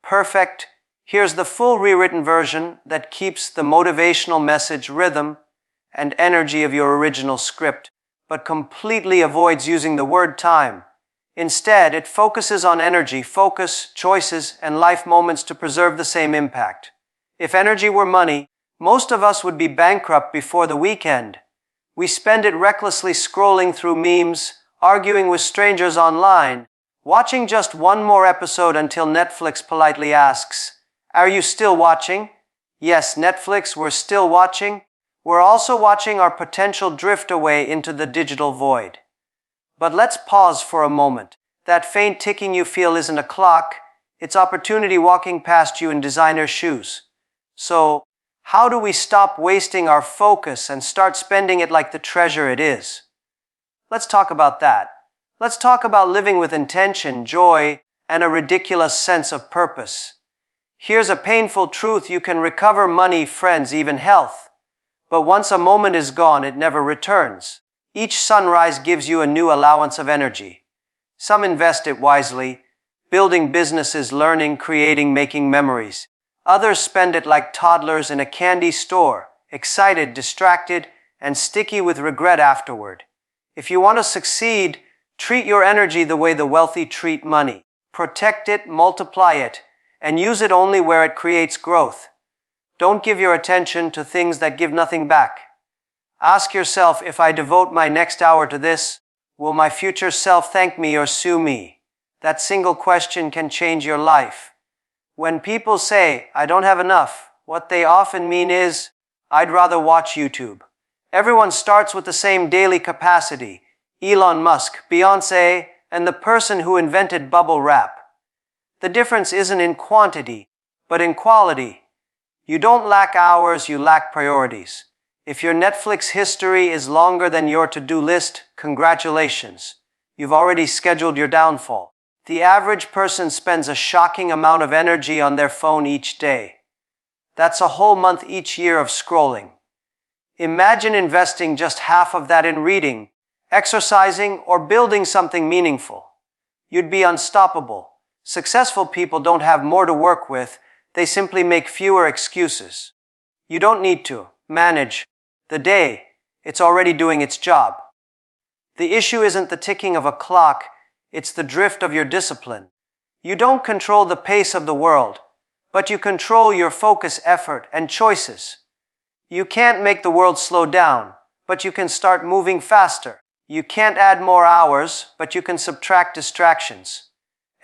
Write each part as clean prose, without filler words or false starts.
Perfect. Here's the full rewritten version that keeps the motivational message, rhythm, and energy of your original script, but completely avoids using the word time. Instead, it focuses on energy, focus, choices, and life moments to preserve the same impact. If energy were money, most of us would be bankrupt before the weekend. We spend it recklessly scrolling through memes, arguing with strangers online, watching just one more episode until Netflix politely asks, "Are you still watching?" Yes, Netflix, we're still watching. We're also watching our potential drift away into the digital void. But let's pause for a moment. That faint ticking you feel isn't a clock, it's opportunity walking past you in designer shoes. So, how do we stop wasting our focus and start spending it like the treasure it is? Let's talk about that. Let's talk about living with intention, joy, and a ridiculous sense of purpose. Here's a painful truth: you can recover money, friends, even health. But once a moment is gone, it never returns. Each sunrise gives you a new allowance of energy. Some invest it wisely, building businesses, learning, creating, making memories. Others spend it like toddlers in a candy store, excited, distracted, and sticky with regret afterward. If you want to succeed, treat your energy the way the wealthy treat money. Protect it, multiply it, and use it only where it creates growth. Don't give your attention to things that give nothing back. Ask yourself, if I devote my next hour to this, will my future self thank me or sue me? That single question can change your life. When people say, "I don't have enough," what they often mean is, "I'd rather watch YouTube." Everyone starts with the same daily capacity: Elon Musk, Beyonce, and the person who invented bubble wrap. The difference isn't in quantity, but in quality. You don't lack hours, you lack priorities. If your Netflix history is longer than your to-do list, congratulations. You've already scheduled your downfall. The average person spends a shocking amount of energy on their phone each day. That's a whole month each year of scrolling. Imagine investing just half of that in reading, exercising, or building something meaningful. You'd be unstoppable. Successful people don't have more to work with, they simply make fewer excuses. You don't need to manage the day, it's already doing its job. The issue isn't the ticking of a clock, it's the drift of your discipline. You don't control the pace of the world, but you control your focus, effort, and choices. You can't make the world slow down, but you can start moving faster. You can't add more hours, but you can subtract distractions.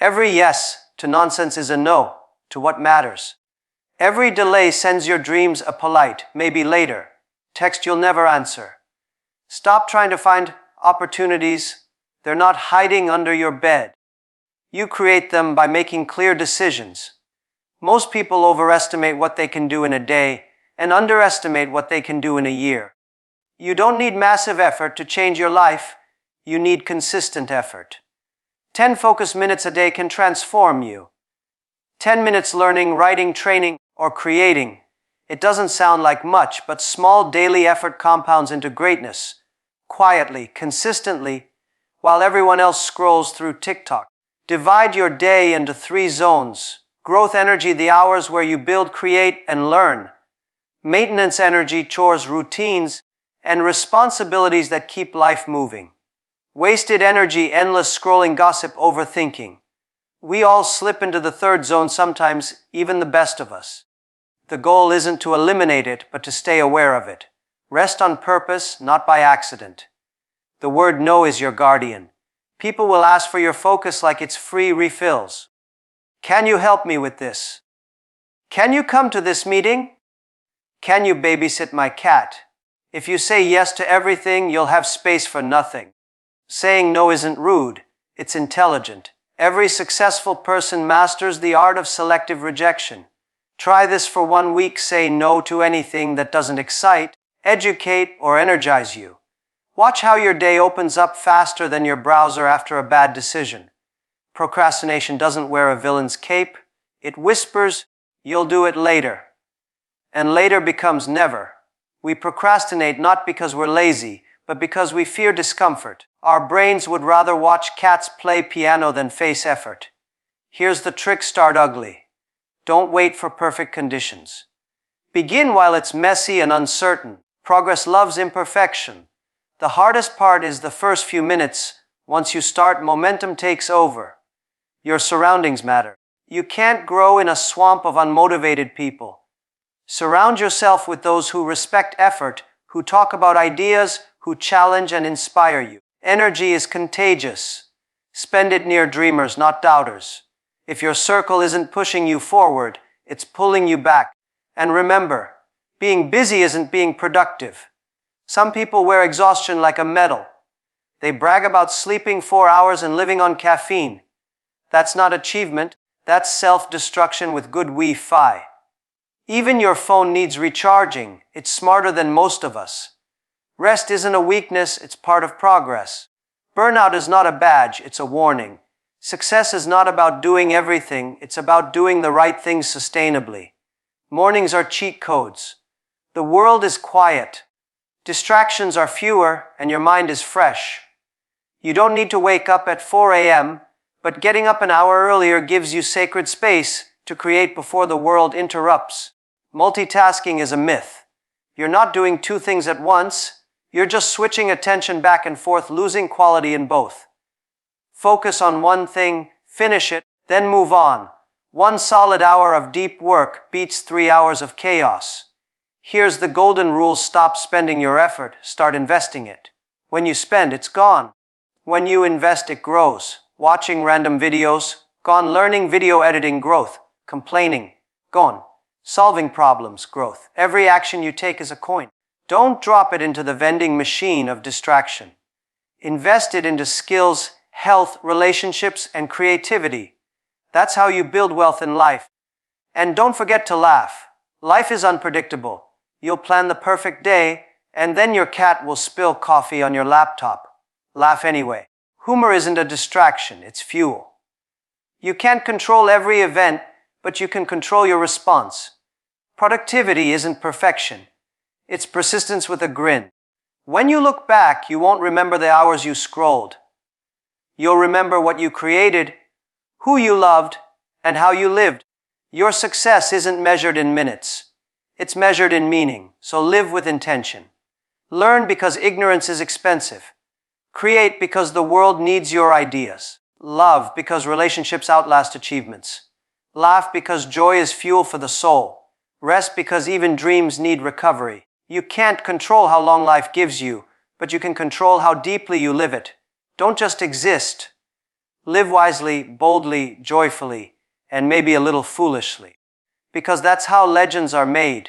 Every yes to nonsense is a no to what matters. Every delay sends your dreams a polite, maybe later, text you'll never answer. Stop trying to find opportunities. They're not hiding under your bed. You create them by making clear decisions. Most people overestimate what they can do in a day and underestimate what they can do in a year. You don't need massive effort to change your life. You need consistent effort. 10 focus minutes a day can transform you. 10 minutes learning, writing, training, or creating. It doesn't sound like much, but small daily effort compounds into greatness. Quietly, consistently, while everyone else scrolls through TikTok. Divide your day into 3 zones. Growth energy, the hours where you build, create, and learn. Maintenance energy, chores, routines, and responsibilities that keep life moving. Wasted energy, endless scrolling, gossip, overthinking. We all slip into the 3rd zone sometimes, even the best of us. The goal isn't to eliminate it, but to stay aware of it. Rest on purpose, not by accident. The word no is your guardian. People will ask for your focus like it's free refills. Can you help me with this? Can you come to this meeting? Can you babysit my cat? If you say yes to everything, you'll have space for nothing. Saying no isn't rude, it's intelligent. Every successful person masters the art of selective rejection. Try this for 1 week. Say no to anything that doesn't excite, educate, or energize you. Watch how your day opens up faster than your browser after a bad decision. Procrastination doesn't wear a villain's cape. It whispers, "You'll do it later." And later becomes never. We procrastinate not because we're lazy, but because we fear discomfort. Our brains would rather watch cats play piano than face effort. Here's the trick: start ugly. Don't wait for perfect conditions. Begin while it's messy and uncertain. Progress loves imperfection. The hardest part is the first few minutes. Once you start, momentum takes over. Your surroundings matter. You can't grow in a swamp of unmotivated people. Surround yourself with those who respect effort, who talk about ideas, who challenge and inspire you. Energy is contagious. Spend it near dreamers, not doubters. If your circle isn't pushing you forward, it's pulling you back. And remember, being busy isn't being productive. Some people wear exhaustion like a medal. They brag about sleeping 4 hours and living on caffeine. That's not achievement, that's self-destruction with good Wi-Fi. Even your phone needs recharging. It's smarter than most of us. Rest isn't a weakness, it's part of progress. Burnout is not a badge, it's a warning. Success is not about doing everything, it's about doing the right things sustainably. Mornings are cheat codes. The world is quiet. Distractions are fewer, and your mind is fresh. You don't need to wake up at 4 a.m., but getting up an hour earlier gives you sacred space to create before the world interrupts. Multitasking is a myth. You're not doing two things at once, you're just switching attention back and forth, losing quality in both. Focus on one thing, finish it, then move on. 1 solid hour of deep work beats 3 hours of chaos. Here's the golden rule: stop spending your effort, start investing it. When you spend, it's gone. When you invest, it grows. Watching random videos, gone. Learning video editing, growth. Complaining, gone. Solving problems, growth. Every action you take is a coin. Don't drop it into the vending machine of distraction. Invest it into skills, health, relationships, and creativity. That's how you build wealth in life. And don't forget to laugh. Life is unpredictable. You'll plan the perfect day, and then your cat will spill coffee on your laptop. Laugh anyway. Humor isn't a distraction, it's fuel. You can't control every event, but you can control your response. Productivity isn't perfection. It's persistence with a grin. When you look back, you won't remember the hours you scrolled. You'll remember what you created, who you loved, and how you lived. Your success isn't measured in minutes. It's measured in meaning, so live with intention. Learn because ignorance is expensive. Create because the world needs your ideas. Love because relationships outlast achievements. Laugh because joy is fuel for the soul. Rest because even dreams need recovery. You can't control how long life gives you, but you can control how deeply you live it. Don't just exist. Live wisely, boldly, joyfully, and maybe a little foolishly. Because that's how legends are made.